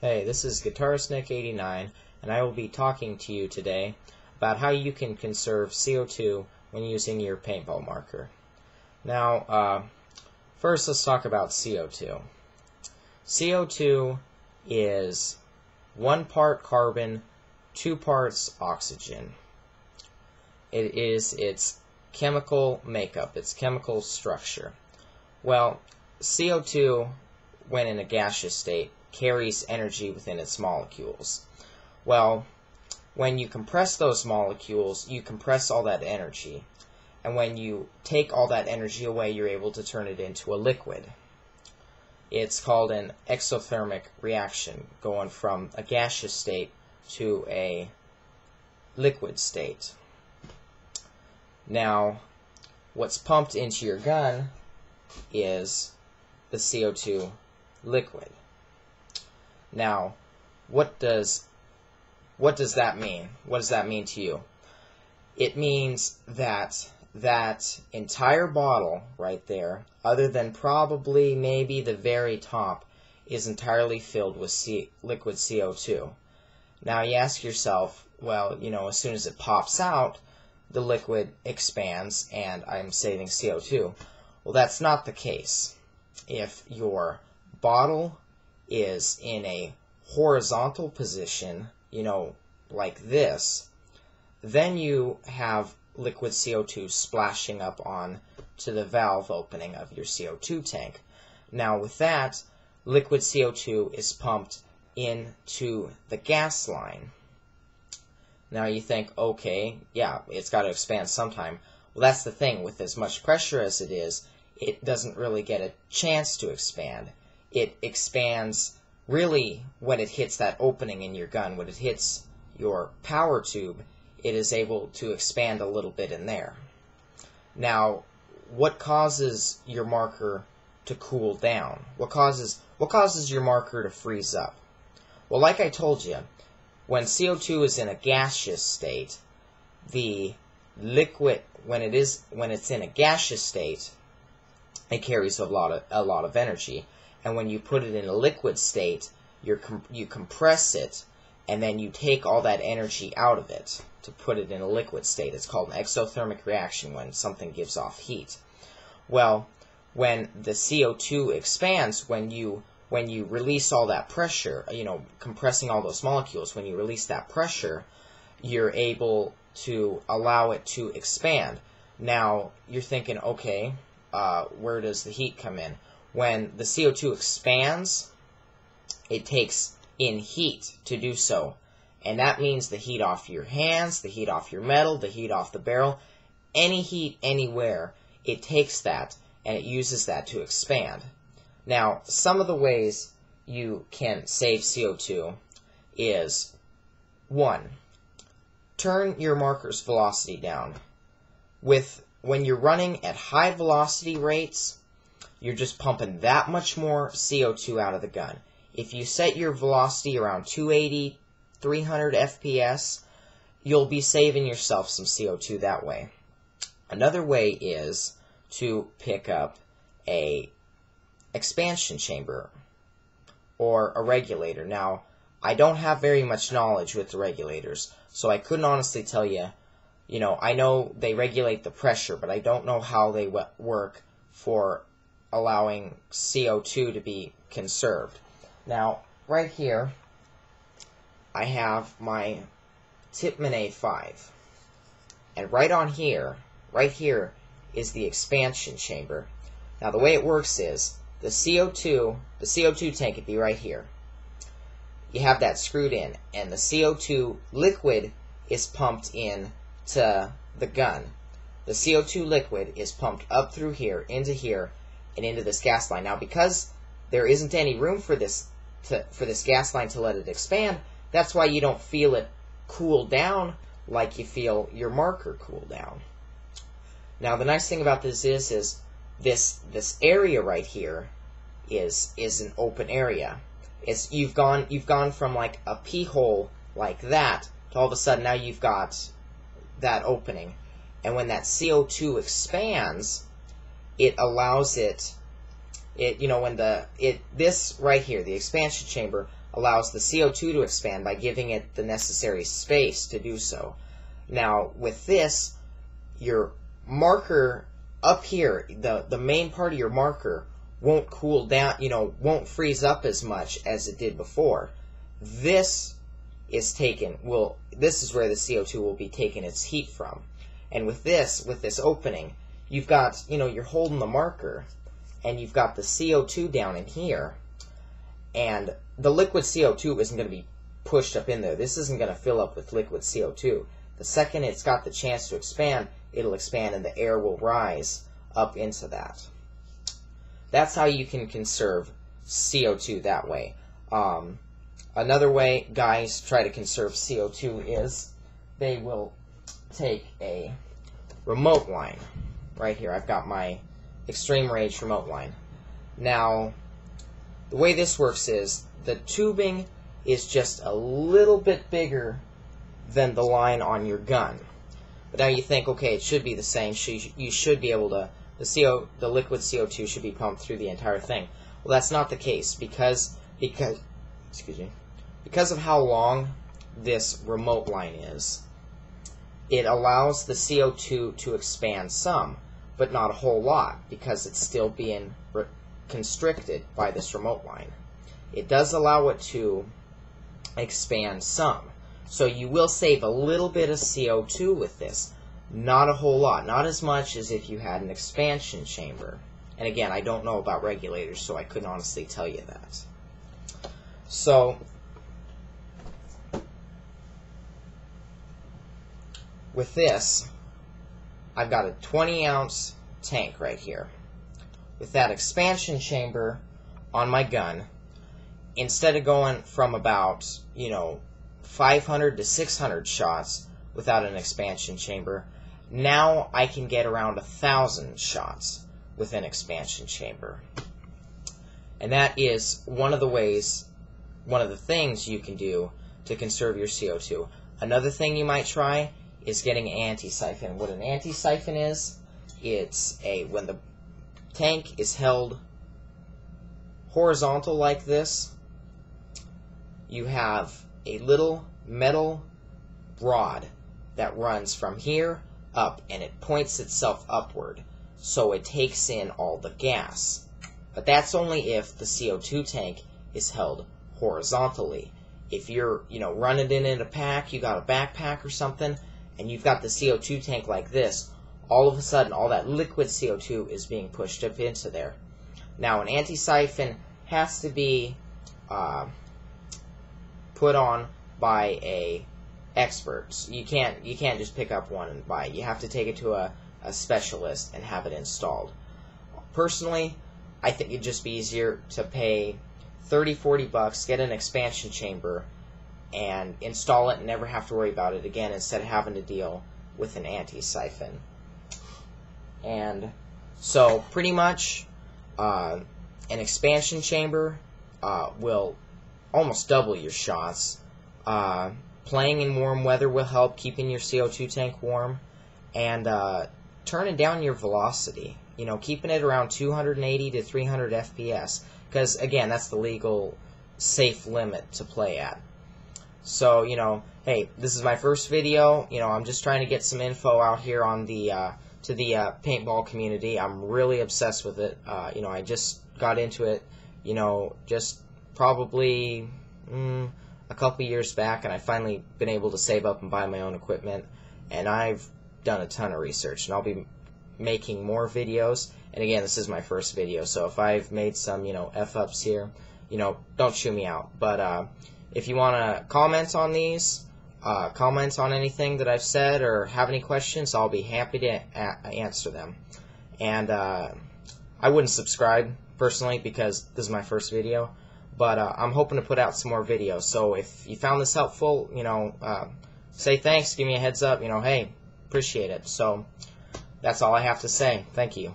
Hey, this is Guitarist Nick 89, and I will be talking to you today about how you can conserve CO2 when using your paintball marker. Now, first let's talk about CO2. CO2 is 1 part carbon, 2 parts oxygen. It is its chemical makeup, its chemical structure. Well, CO2, when in a gaseous state, carries energy within its molecules. Well, when you compress those molecules, you compress all that energy. And when you take all that energy away, you're able to turn it into a liquid. It's called an exothermic reaction, going from a gaseous state to a liquid state. Now, what's pumped into your gun is the CO2 liquid. Now, what does that mean? What does that mean to you? It means that that entire bottle right there, other than probably maybe the very top, is entirely filled with liquid CO2. Now you ask yourself, well, as soon as it pops out, the liquid expands and I'm saving CO2. Well, that's not the case. If your bottle is in a horizontal position, like this, then you have liquid CO2 splashing up on to the valve opening of your CO2 tank. Now with that, liquid CO2 is pumped into the gas line. Now you think, okay, yeah, it's got to expand sometime. Well, that's the thing. With as much pressure as it is, it doesn't really get a chance to expand. It expands really when it hits that opening in your gun. When it hits your power tube, it is able to expand a little bit in there. Now, what causes your marker to cool down? What causes your marker to freeze up? Well, like I told you, when CO2 is in a gaseous state, the liquid, when it's in a gaseous state, it carries a lot of energy. And when you put it in a liquid state, you compress it, and then you take all that energy out of it to put it in a liquid state. It's called an exothermic reaction, when something gives off heat. Well, when the CO2 expands, when you release all that pressure, compressing all those molecules, when you release that pressure, you're able to allow it to expand. Now, you're thinking, okay, where does the heat come in? When the CO2 expands, it takes in heat to do so. And that means the heat off your hands, the heat off your metal, the heat off the barrel. Any heat anywhere, it takes that and it uses that to expand. Now, some of the ways you can save CO2 is, 1, turn your marker's velocity down. When you're running at high velocity rates, you're just pumping that much more CO2 out of the gun. If you set your velocity around 280, 300 FPS, you'll be saving yourself some CO2 that way. Another way is to pick up a expansion chamber or a regulator. Now, I don't have very much knowledge with the regulators, so I couldn't honestly tell you, I know they regulate the pressure, but I don't know how they work for allowing CO2 to be conserved. Now, right here, I have my Tipman A5. And right here is the expansion chamber. Now, the way it works is, the CO2 tank would be right here. You have that screwed in, and the CO2 liquid is pumped in to the gun. The CO2 liquid is pumped up through here, and into this gas line. Now, because there isn't any room for this gas line to let it expand, that's why you don't feel it cool down like you feel your marker cool down. Now, the nice thing about this is this area right here is an open area. You've gone from like a pee hole like that to all of a sudden now you've got that opening. And when that CO2 expands, it allows this right here, the expansion chamber, allows the CO2 to expand by giving it the necessary space to do so. Now, with this, your marker up here, the main part of your marker, won't cool down, won't freeze up as much as it did before. This is this is where the CO2 will be taking its heat from. And with this opening, you've got, you're holding the marker, and you've got the CO2 down in here, and the liquid CO2 isn't going to be pushed up in there. This isn't going to fill up with liquid CO2. The second it's got the chance to expand, it'll expand and the air will rise up into that. That's how you can conserve CO2 that way. Another way guys try to conserve CO2 is they will take a remote line. Right here, I've got my extreme range remote line. Now, the way this works is the tubing is just a little bit bigger than the line on your gun. But now you think, okay, it should be the same. You should be able to, the liquid CO2 should be pumped through the entire thing. Well, that's not the case because of how long this remote line is. It allows the CO2 to expand some, but not a whole lot, because it's still being constricted by this remote line. It does allow it to expand some. So you will save a little bit of CO2 with this. Not a whole lot. Not as much as if you had an expansion chamber. And again, I don't know about regulators, so I couldn't honestly tell you that. So, with this, I've got a 20-ounce tank right here. With that expansion chamber on my gun, instead of going from about, 500 to 600 shots without an expansion chamber, now I can get around 1,000 shots with an expansion chamber. And that is one of the things you can do to conserve your CO2. Another thing you might try is getting an anti-siphon. What an anti-siphon is, it's when the tank is held horizontal like this, you have a little metal rod that runs from here up, and it points itself upward, so it takes in all the gas. But that's only if the CO2 tank is held horizontally. If you're, running it in a pack, you got a backpack or something, and you've got the CO2 tank like this, all of a sudden all that liquid CO2 is being pushed up into there. Now, an anti-siphon has to be put on by a expert. You can't just pick up one and buy it. You have to take it to a specialist and have it installed. Personally, I think it'd just be easier to pay $30-40, get an expansion chamber, and install it and never have to worry about it again, instead of having to deal with an anti-siphon. And so pretty much an expansion chamber will almost double your shots. Playing in warm weather will help keeping your CO2 tank warm, and turning down your velocity. Keeping it around 280 to 300 FPS, because again, that's the legal safe limit to play at. So, hey, this is my first video. I'm just trying to get some info out here on to the paintball community. I'm really obsessed with it. I just got into it, just probably a couple years back, and I've finally been able to save up and buy my own equipment, and I've done a ton of research, and I'll be making more videos. And again, this is my first video, so if I've made some, F-ups here, don't chew me out. But if you want to comment on these, comment on anything that I've said, or have any questions, I'll be happy to answer them. And I wouldn't subscribe, personally, because this is my first video, but I'm hoping to put out some more videos. So if you found this helpful, say thanks, give me a heads up, hey, appreciate it. So that's all I have to say. Thank you.